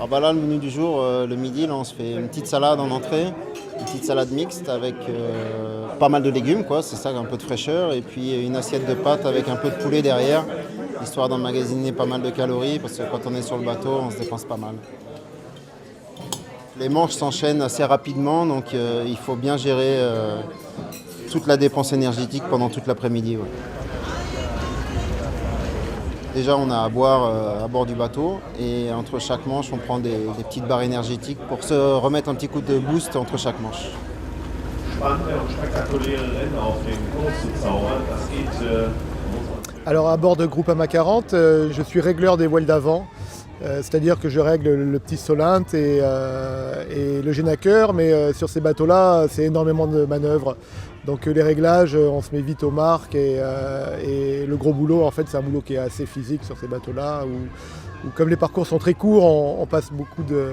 Alors bah là, le menu du jour, le midi, là, on se fait une petite salade en entrée, une petite salade mixte avec pas mal de légumes, quoi, c'est ça, un peu de fraîcheur, et puis une assiette de pâtes avec un peu de poulet derrière, histoire d'emmagasiner pas mal de calories, parce que quand on est sur le bateau, on se dépense pas mal. Les manches s'enchaînent assez rapidement, donc il faut bien gérer toute la dépense énergétique pendant toute l'après-midi. Ouais. Déjà, on a à boire à bord du bateau et entre chaque manche, on prend des petites barres énergétiques pour se remettre un petit coup de boost entre chaque manche. Alors à bord de Groupama 40, je suis régleur des voiles d'avant. C'est-à-dire que je règle le petit Solent et le Génaqueur, mais sur ces bateaux-là, c'est énormément de manœuvres. Donc les réglages, on se met vite aux marques et le gros boulot, en fait, c'est un boulot qui est assez physique sur ces bateaux-là, où comme les parcours sont très courts, on passe beaucoup de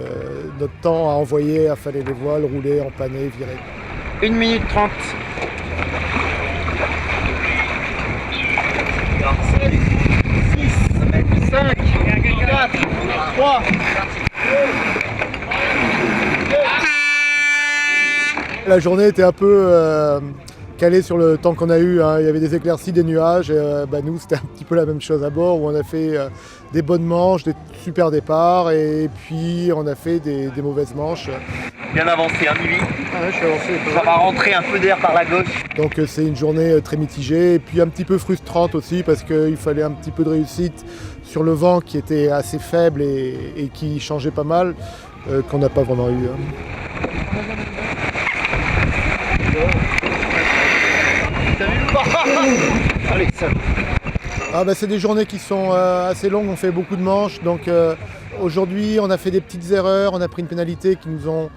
notre temps à envoyer, à faller les voiles, rouler, empanner, virer. 1 minute 30. 7, 6, 5, 4, 3. La journée était un peu calée sur le temps qu'on a eu, hein. Il y avait des éclaircies, des nuages. Nous, c'était un petit peu la même chose à bord, où on a fait des bonnes manches, des super départs, et puis on a fait des mauvaises manches. Bien avancé, hein, Mimi. Ah ouais, je suis avancé. Ça va rentrer un peu d'air par la gauche. Donc c'est une journée très mitigée, et puis un petit peu frustrante aussi, parce qu'il fallait un petit peu de réussite sur le vent qui était assez faible et qui changeait pas mal, qu'on n'a pas vraiment eu. Allez, ça. C'est des journées qui sont assez longues, on fait beaucoup de manches, donc aujourd'hui on a fait des petites erreurs, on a pris une pénalité qui nous ont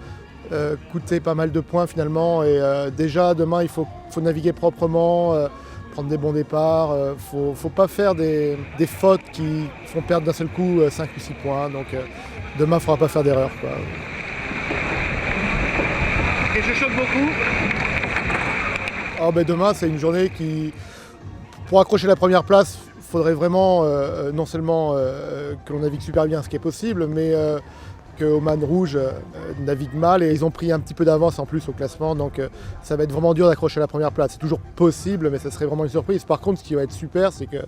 coûté pas mal de points finalement, et déjà demain il faut naviguer proprement, prendre des bons départs, faut pas faire des fautes qui font perdre d'un seul coup 5 ou 6 points, donc demain il ne faudra pas faire d'erreur, quoi. Et je choque beaucoup. Demain c'est une journée qui, pour accrocher la première place, il faudrait vraiment non seulement que l'on navigue super bien, ce qui est possible, mais que Oman Rouge navigue mal, et ils ont pris un petit peu d'avance en plus au classement, donc ça va être vraiment dur d'accrocher la première place. C'est toujours possible, mais ça serait vraiment une surprise. Par contre, ce qui va être super, c'est qu'il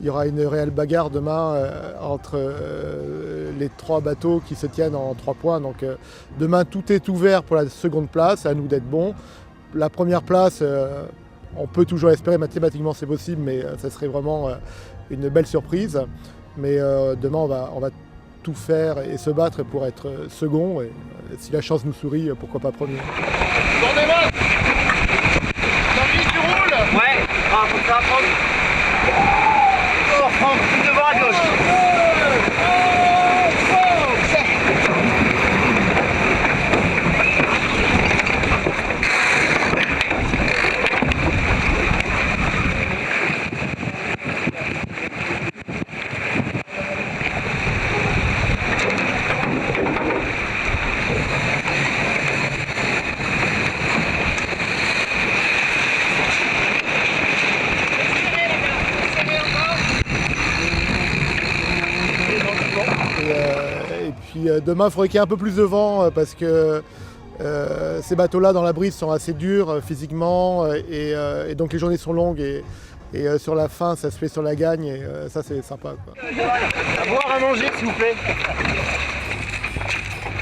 y aura une réelle bagarre demain entre les 3 bateaux qui se tiennent en 3 points. Donc demain, tout est ouvert pour la seconde place, à nous d'être bons. La première place, on peut toujours espérer, mathématiquement c'est possible, mais ça serait vraiment une belle surprise. Mais demain, on va tout faire et se battre pour être second, et si la chance nous sourit, pourquoi pas premier. Tournez moi. Tu roules. Ouais, comme ça, Franck. Oh, Franck, tout devant à gauche. Demain, il faudrait qu'il y ait un peu plus de vent, parce que ces bateaux-là dans la brise sont assez durs physiquement, et donc les journées sont longues, et sur la fin ça se fait sur la gagne, et ça c'est sympa, quoi. À boire, à manger, s'il vous plaît.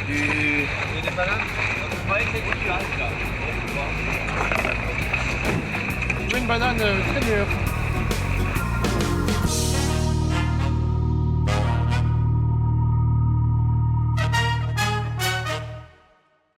Des bananes. Ouais, c'est quoi tu as là? Une banane très mûre.